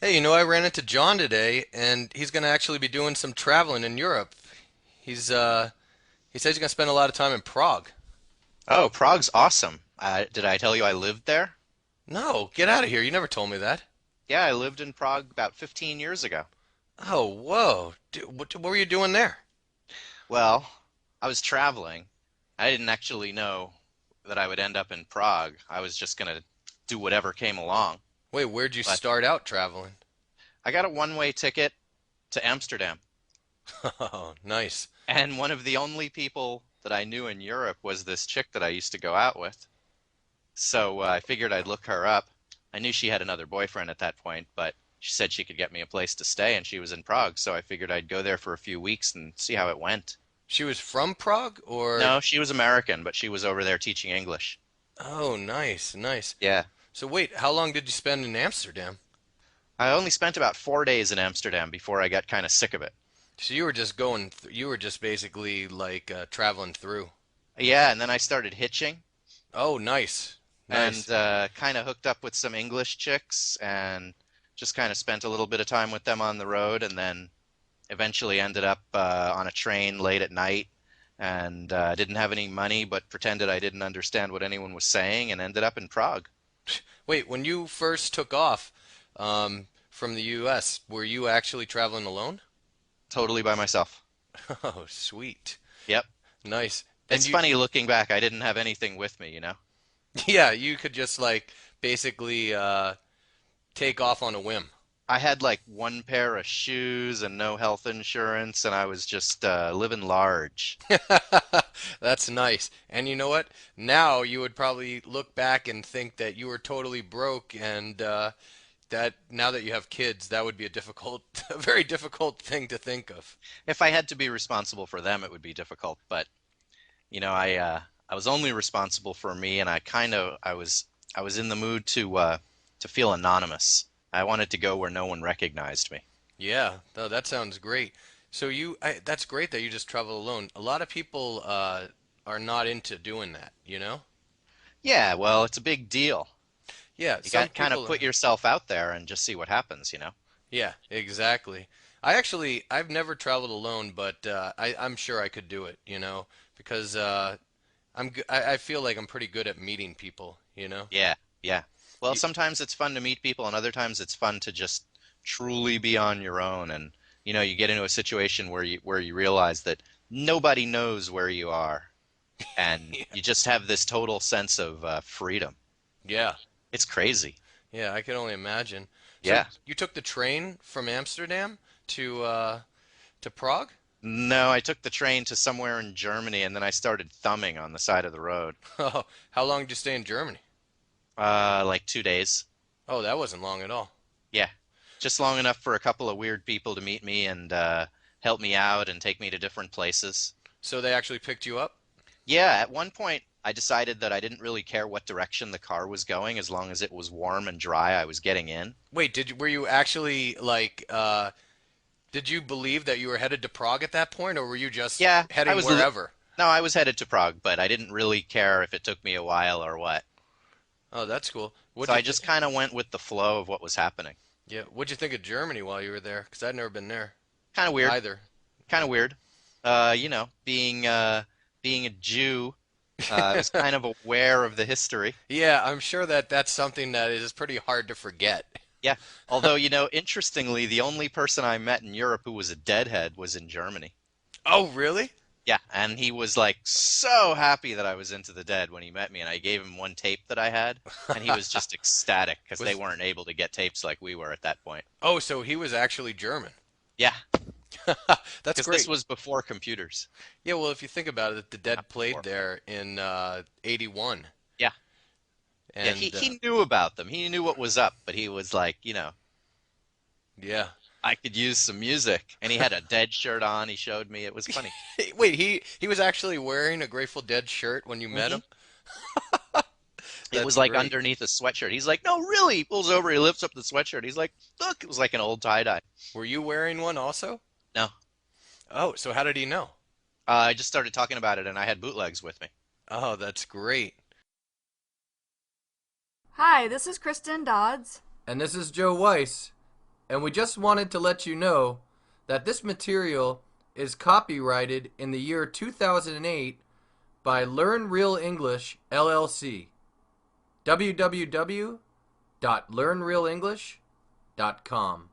Hey, I ran into John today, and he's going to actually be doing some traveling in Europe. He says he's going to spend a lot of time in Prague. Oh, Prague's awesome. Did I tell you I lived there? No, get out of here. You never told me that. Yeah, I lived in Prague about 15 years ago. Oh, whoa. What were you doing there? Well, I was traveling. I didn't actually know that I would end up in Prague. I was just going to do whatever came along. Wait, where'd you But start out traveling? I got a one-way ticket to Amsterdam. Oh, nice. And one of the only people that I knew in Europe was this chick that I used to go out with. So I figured I'd look her up. I knew she had another boyfriend at that point, but she said she could get me a place to stay, and she was in Prague, so I figured I'd go there for a few weeks and see how it went. She was from Prague, or? No, she was American, but she was over there teaching English. Oh, nice, nice. Yeah. So wait, how long did you spend in Amsterdam? I only spent about 4 days in Amsterdam before I got kind of sick of it. So you were just basically like traveling through. Yeah, and then I started hitching Oh, nice, and nice. kind of hooked up with some English chicks and just kind of spent a little bit of time with them on the road and then eventually ended up on a train late at night and didn't have any money but pretended I didn't understand what anyone was saying and ended up in Prague. Wait, when you first took off from the U.S., were you actually traveling alone? Totally by myself. Oh, sweet. Yep. Nice. And It's you, funny looking back, I didn't have anything with me, you know? yeah, you could just like basically take off on a whim. I had like one pair of shoes and no health insurance, and I was just living large. That's nice. And you know what? Now you would probably look back and think that you were totally broke, and that now that you have kids, that would be a difficult, a very difficult thing to think of. If I had to be responsible for them, it would be difficult, but I was only responsible for me, and I was in the mood to feel anonymous. I wanted to go where no one recognized me. Yeah, no, that sounds great. So that's great that you just travel alone. A lot of people are not into doing that, you know? Yeah, well, it's a big deal. Yeah, You some got kind of people put are. yourself out there and just see what happens, you know? Yeah, exactly. I've never traveled alone, but I'm sure I could do it, because I feel like I'm pretty good at meeting people, you know? Yeah, yeah. Well, Y- sometimes it's fun to meet people, and other times it's fun to just truly be on your own. And you get into a situation where you realize that nobody knows where you are, and Yeah, you just have this total sense of freedom. yeah, It's crazy. yeah, I can only imagine. So Yeah. you took the train from Amsterdam to Prague? No, I took the train to somewhere in Germany, and then I started thumbing on the side of the road. Oh, how long did you stay in Germany? Like 2 days. Oh, that wasn't long at all. Yeah, just long enough for a couple of weird people to meet me and help me out and take me to different places. So they actually picked you up? Yeah, at one point I decided that I didn't really care what direction the car was going as long as it was warm and dry, I was getting in. Wait, were you actually like did you believe that you were headed to Prague at that point, or were you just Yeah, heading wherever? no, I was headed to Prague, but I didn't really care if it took me a while or what. Oh, that's cool. So What'd I you th just kind of went with the flow of what was happening. Yeah, what'd you think of Germany while you were there? Because I'd never been there Kind of weird, either. kind Yeah. of weird. Being a Jew, I was kind of aware of the history. Yeah, I'm sure that that's something that is pretty hard to forget. Yeah. Although, interestingly, the only person I met in Europe who was a deadhead was in Germany. Oh, really? Yeah, and he was like so happy that I was into the Dead when he met me, and I gave him one tape that I had, and he was just ecstatic because they Was weren't able to get tapes like we were at that point. Oh, so he was actually German. Yeah, That's because this great. was before computers. Yeah, well, if you think about it, the Dead Not played before. there in '81, Yeah, yeah, he and he knew about them. He knew what was up, but he was like, yeah. I could use some music, and he had a Dead shirt on. He showed me. It was funny. Wait, he was actually wearing a Grateful Dead shirt when you met Hmm. him? It That's was like great. underneath a sweatshirt. He's like, no, really. He pulls over. He lifts up the sweatshirt. He's like, look, it was like an old tie dye. Were you wearing one also? No, Oh, so how did he know? I just started talking about it, and I had bootlegs with me. Oh, that's great. Hi, this is Kristen Dodds. And this is Joe Weiss. And we just wanted to let you know that this material is copyrighted in the year 2008 by Learn Real English LLC. www.learnrealenglish.com